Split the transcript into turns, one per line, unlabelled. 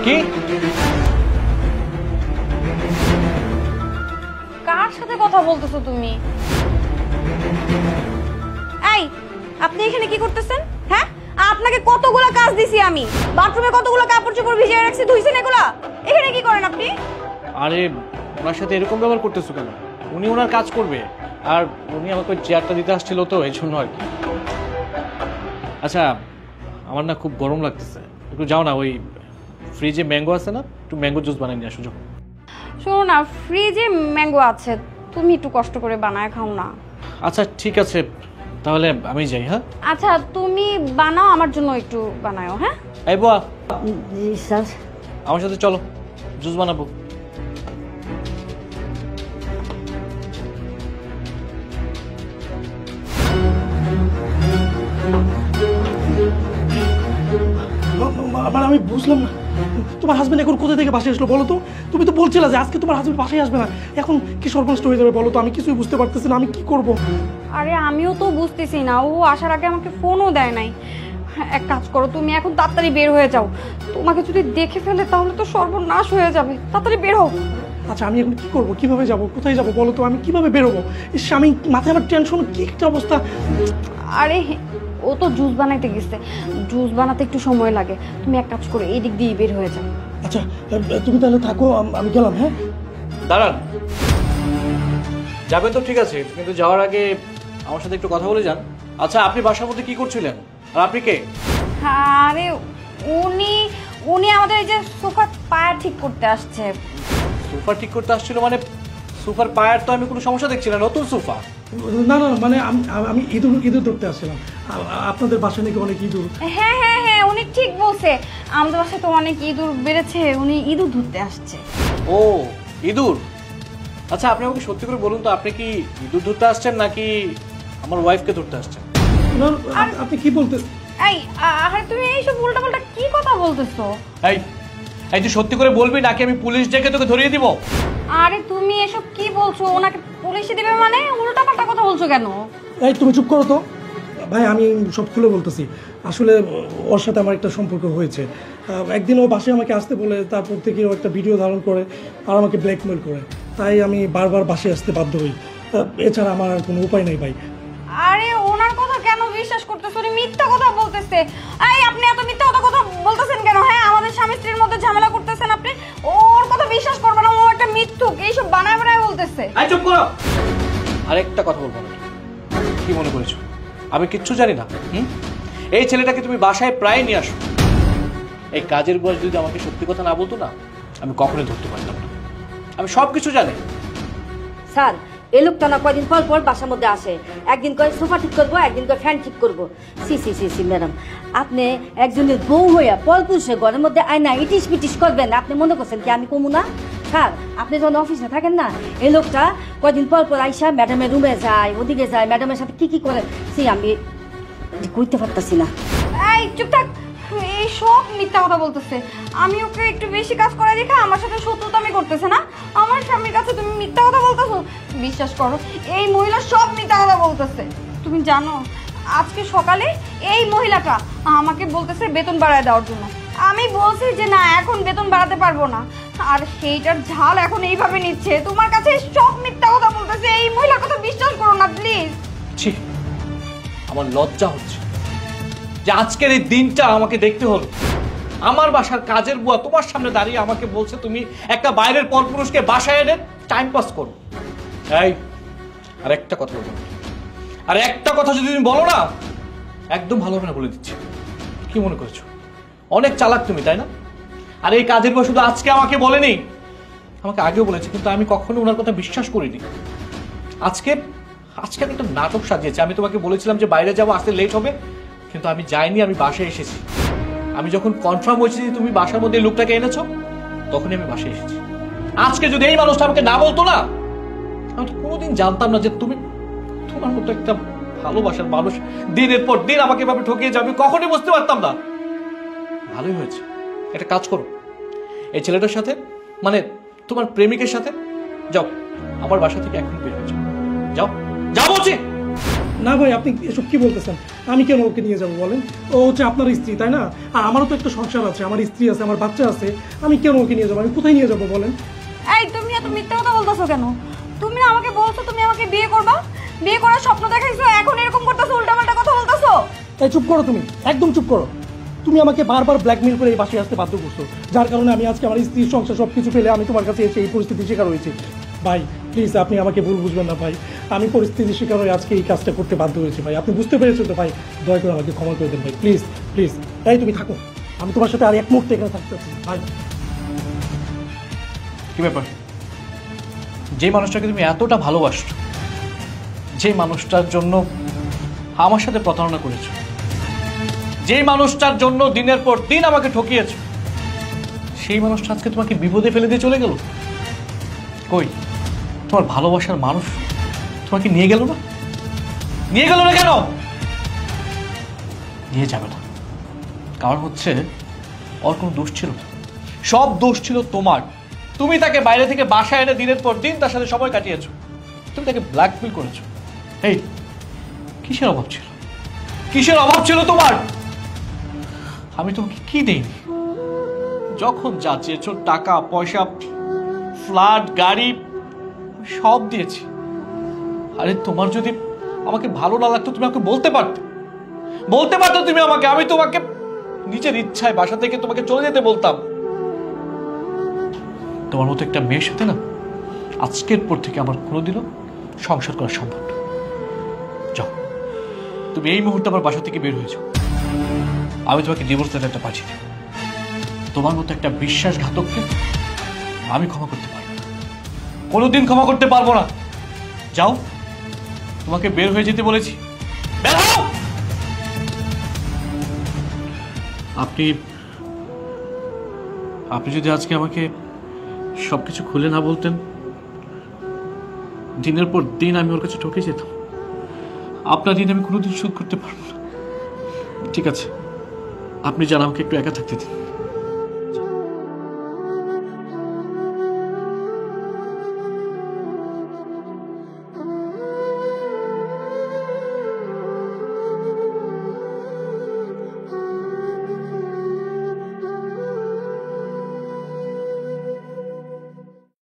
কি?
কার সাথে কথা বলতেছো তুমি? এই, আপনি এখানে কি করতেছেন? হ্যাঁ, আপনাকে কতগুলো কাজ দিছি আমি। বাথরুমে কতগুলো কাপড় চোপড় ভিজিয়ে রাখছি, ধুইছেন এগুলা? এখানে কি করেন আপনি?
আরে ওনার সাথে এরকম ব্যবহার করতেছো কেন? উনি ওনার কাজ করবে, আর উনি আমাকে চেয়ারটা দিতে আসছিল তো এই জন্য আর কি। আচ্ছা, আমার না খুব গরম লাগতেছে, একটু যাও না, ওই ফ্রিজে ম্যাঙ্গো আছে না, একটু ম্যাঙ্গো জুস বানিয়ে নিয়ে আসো। যাও।
শোনো না, ফ্রিজে ম্যাঙ্গো আছে, তুমি একটু কষ্ট করে বানায় খাও না।
আচ্ছা ঠিক আছে, তাহলে আমি যাই। হ্যাঁ
আচ্ছা, তুমি বানাও, আমার জন্য একটু বানাও। হ্যাঁ,
এই বুয়া,
জি স্যার।
আমার সাথে চলো, জুস বানাবো।
আবার আমি বুঝলাম না, তোমার হাজবেন্ড এখন কোথা থেকে বাসায় আসলো বলো তো? তুমি তো বলছিলে যে আজকে তোমার হাজবেন্ড বাসায় আসবে না, এখন কি সর্বনষ্ট হয়ে যাবে বলো তো? আমি কিছুই বুঝতে পারতেছি না, আমি কি করব?
আরে আমিও তো বুঝতেছি না, ও আসার আগে আমাকে ফোনও দেয় নাই। এক কাজ করো, তুমি এখন তাড়াতাড়ি বের হয়ে যাও। তোমাকে যদি দেখে ফেলে তাহলে তো সর্বনাশ হয়ে যাবে, তাড়াতাড়ি বের হও।
আচ্ছা আমি এখন কি করব, কিভাবে যাব, কোথায় যাব বলো তো? আমি কিভাবে বেরোবো? ইস, আমি মাথায় আমার টেনশন, কি একটা অবস্থা।
আরে ও তো জুস বানাইতে গেছে, জুস বানাতে একটু সময় লাগে। তুমি এক কাজ করো, এই দিক দিয়ে বের হয়ে যাও।
আচ্ছা তুমি তাহলে থাকো, আমি গেলাম। হ্যাঁ
দাঁড়ান, যাবেন তো ঠিক আছে, কিন্তু যাওয়ার আগে আমার সাথে একটু কথা বলে যান। আচ্ছা, আপনি বাসার মধ্যে কি করছিলেন, আর আপনি কে?
আরে উনি উনি আমাদের এই যে সোফার পায়া ঠিক করতে আসছে।
সোফা ঠিক করতে আসছিল মানে? সোফার পায়ার তো আমি কোনো সমস্যা দেখছি না, নতুন সোফা।
না না, মানে আমি ইঁদুর ইঁদুর ধরতে আসছিলাম। আপনাদের বাসায় নাকি অনেক ইঁদুর?
হ্যাঁ হ্যাঁ হ্যাঁ, উনি ঠিক বলছে, আমাদের বাসায় তো অনেক ইঁদুর বেড়েছে, উনি ইঁদুর ধরতে আসছে।
ও ইঁদুর। আচ্ছা আপনি আমাকে সত্যি করে বলুন তো, আপনি কি ইঁদুর ধরতে আসছেন নাকি আমার ওয়াইফকে ধরতে আসছেন?
না, আপনি কি বলতে?
এই আরে তুমি এইসব উল্টাপাল্টা কি কথা বলতেছো?
এই এই তুই সত্যি করে বলবি নাকি আমি পুলিশ ডেকে তোকে ধরিয়ে দিব?
আরে তুমি এসব কি বলছো? ওনাকে পুলিশে দিবে মানে? উল্টাপাল্টা কথা বলছো কেন?
এই তুমি চুপ করো তো ভাই, আমি সব খুলে বলতেছি। আসলে ওর সাথে আমার একটা সম্পর্ক হয়েছে। একদিন ও বাসায় আমাকে আসতে বলে, তারপর থেকে ও একটা ভিডিও ধারণ করে আর আমাকে ব্ল্যাকমেল করে, তাই আমি বারবার বাসায় আসতে বাধ্য হই। এছাড়া আমার আর কোনো উপায় নেই ভাই।
আরে ওনার কথা কেন বিশ্বাস করতেছো? উনি মিথ্যা কথা বলতেছে। এই আপনি এত মিথ্যা কথা বলতেছেন কেন? হ্যাঁ, আমাদের স্বামী স্ত্রীর মধ্যে ঝামেলা করতেছেন আপনি। ওর কথা বিশ্বাস করবে না, ও একটা মিথ্যুক, এইসব বানায় বানায় বলতেছে।
এই চুপ করো, আরেকটা কথা বলবো না। কি মনে করেছো আমি কিচ্ছু জানি না? এই ছেলেটাকে তুমি বাসায় প্রায় নিয়ে আসো। এই কাজের বয়স যদি আমাকে সত্যি কথা না বলতো না, আমি কখনোই ধরতে পারতাম না। আমি সব কিছু জানি।
স্যার, এই লোকটা না কয়দিন পর পর বাসার মধ্যে আসে, একদিন কয় সোফা ঠিক করবো, একদিন কয় ফ্যান ঠিক করবো। সি সি সি সি ম্যাডাম, আপনি একজনের বউ হইয়া পরপুরুষের ঘরের মধ্যে আয়না ইটিস পিটিস করবেন, আপনি মনে করছেন কি আমি কমু না? স্যার, আপনি যখন অফিসে থাকেন না, এই লোকটা কয়দিন পর পর আইসা ম্যাডামের রুমে যায়, ওদিকে যায়, ম্যাডামের সাথে কি কি করে সে আমি কইতে পারতাছি না।
এই চুপ থাক, এই সব মিথ্যা কথা বলতেছে। আমি ওকে একটু বেশি কাজ করে দেখা আমার সাথে শত্রুতামি করতেছে না? আমার স্বামীর কাছে তুমি মিথ্যা কথা বলতেছো? বিশ্বাস করো, এই মহিলা সব মিথ্যা কথা বলতেছে। তুমি জানো, আজকে সকালে এই মহিলাটা আমাকে বলতেছে বেতন বাড়ায় দেওয়ার জন্য। আমি বলছি যে না, এখন বেতন বাড়াতে পারবো না, আর সেইটার ঝাল এখন এইভাবে নিচ্ছে। তোমার কাছে সব মিথ্যা কথা বলতেছে, এই মহিলার কথা বিশ্বাস করো না প্লিজ।
ছি, আমার লজ্জা হচ্ছে যে আজকের এই দিনটা আমাকে দেখতে হলো। আমার বাসার কাজের বুয়া তোমার সামনে দাঁড়িয়ে আমাকে বলছে তুমি একটা বাইরের পরপুরুষকে বাসায় এনে টাইম পাস করো। এই আর একটা কথা বলবো, আর একটা কথা যদি তুমি বলো না, একদম ভালো হবে না বলে দিচ্ছি। কি মনে করেছো অনেক চালাক তুমি, তাই না? আর এই কাজের বুয়া শুধু আজকে আমাকে বলেনি, আমাকে আগেও বলেছে, কিন্তু আমি কখনো ওনার কথা বিশ্বাস করিনি। আজকে আজকে আমি একটা নাটক সাজিয়েছি। আমি তোমাকে বলেছিলাম যে বাইরে যাবো, আসতে লেট হবে, কিন্তু আমি যাইনি, আমি বাসায় এসেছি। আমি যখন কনফার্ম হয়েছি যে তুমি বাসার মধ্যে লোকটাকে এনেছো, তখনই আমি বাসায় এসেছি। আজকে যদি এই মানুষটা আমাকে না বলতো না, আমি তো কোনোদিন জানতাম না যে তুমি, তোমার মতো একটা ভালোবাসার মানুষ দিনের পর দিন আমাকে এভাবে ঠকিয়ে যাবে, কখনই বুঝতে পারতাম না। ভালোই হয়েছে, একটা কাজ করো, এই ছেলেটার সাথে, মানে তোমার প্রেমিকের সাথে যাও, আমার বাসা থেকে এখন বের হয়ে যাও। যাও যাও বলছি।
না ভাই, আপনি এসব কি বলতেছেন? আমি কেন ওকে নিয়ে যাব বলেন? ও হচ্ছে আপনার স্ত্রী, তাই না? আর আমারও তো একটা সংসার আছে, আমার স্ত্রী আছে, আমার বাচ্চা আছে। আমি কেন ওকে নিয়ে যাবো? আমি কোথায় নিয়ে যাবো বলেন?
এই তুমি এত মিথ্যা কথা বলতেছো কেন? তুমি না আমাকে বলছো তুমি আমাকে বিয়ে করবা, বিয়ে করার স্বপ্ন দেখাইছো, এখন এরকম করতেছো, উল্টাপাল্টা কথা বলতেছো।
এই চুপ করো, তুমি একদম চুপ করো। তুমি আমাকে বারবার ব্ল্যাকমেল করে এই বাসায় আসতে বাধ্য করছো, যার কারণে আমি আজকে আমার স্ত্রীর সংসার সব কিছু ফেলে আমি তোমার কাছে এসে এই পরিস্থিতির শিকার হয়েছি। ভাই প্লিজ, আপনি আমাকে ভুল বুঝবেন না ভাই। আমি পরিস্থিতির শিকার হয়ে আজকে এই কাজটা করতে বাধ্য হয়েছি ভাই। আপনি বুঝতে পেরেছেন তো ভাই? দয়া করে আমাকে ক্ষমা করে দেন ভাই, প্লিজ প্লিজ। তাই তুমি থাকো, আমি তোমার সাথে আর এক মুহূর্তে এখানে থাকতে চাচ্ছি না, ভাই।
কি ব্যাপার? যে মানুষটাকে তুমি এতটা ভালোবাসো, যে মানুষটার জন্য আমার সাথে প্রতারণা করেছো, যে মানুষটার জন্য দিনের পর দিন আমাকে ঠকিয়েছো, সেই মানুষটা আজকে তোমাকে বিপদে ফেলে দিয়ে চলে গেল। কই তোমার ভালোবাসার মানুষ তোমাকে নিয়ে গেল না? নিয়ে গেল না কেন? নিয়ে যাবে না, কারণ হচ্ছে ওর কোনো দোষ ছিল না, সব দোষ ছিল তোমার। তুমি তাকে বাইরে থেকে বাসায় এনে দিনের পর দিন তার সাথে সময় কাটিয়েছো, তুমি তাকে ব্ল্যাকমেল করেছো। এই কিসের অভাব ছিল? কিসের অভাব ছিল তোমার? আমি তোমাকে কি দেইনি? যখন যা চেয়েছো, টাকা পয়সা, ফ্ল্যাট, গাড়ি, সব দিয়েছি। আরে তোমার যদি আমাকে ভালো না লাগতো তুমি আমাকে বলতে পারতে, বলতে পারতো তুমি আমাকে, আমি তোমাকে নিজের ইচ্ছায় বাসা থেকে তোমাকে চলে যেতে বলতাম। তোমার মতো একটা মেয়ের সাথে না আজকের পর থেকে আমার কোনোদিনও সংসার করা সম্ভব না। যাও, তুমি এই মুহূর্তে আমার বাসা থেকে বের হয়ে যাও। আমি তোমাকে ডিভোর্স লেটারটা পাঠিয়ে দেব। তোমার মতো একটা বিশ্বাসঘাতককে আমি ক্ষমা করতে পারবো না, কোনোদিন ক্ষমা করতে পারবো না। যাও, তোমাকে বের হয়ে যেতে বলেছি, বের হও। আপনি আপনি যদি আজকে আমাকে সবকিছু খুলে না বলতেন, দিনের পর দিন আমি ওর কাছে ঠকে যেতাম। আপনার দিন আমি কোনোদিন শোধ করতে পারবো না। ঠিক আছে, আপনি যান, আমাকে একটু একা থাকতে দিন।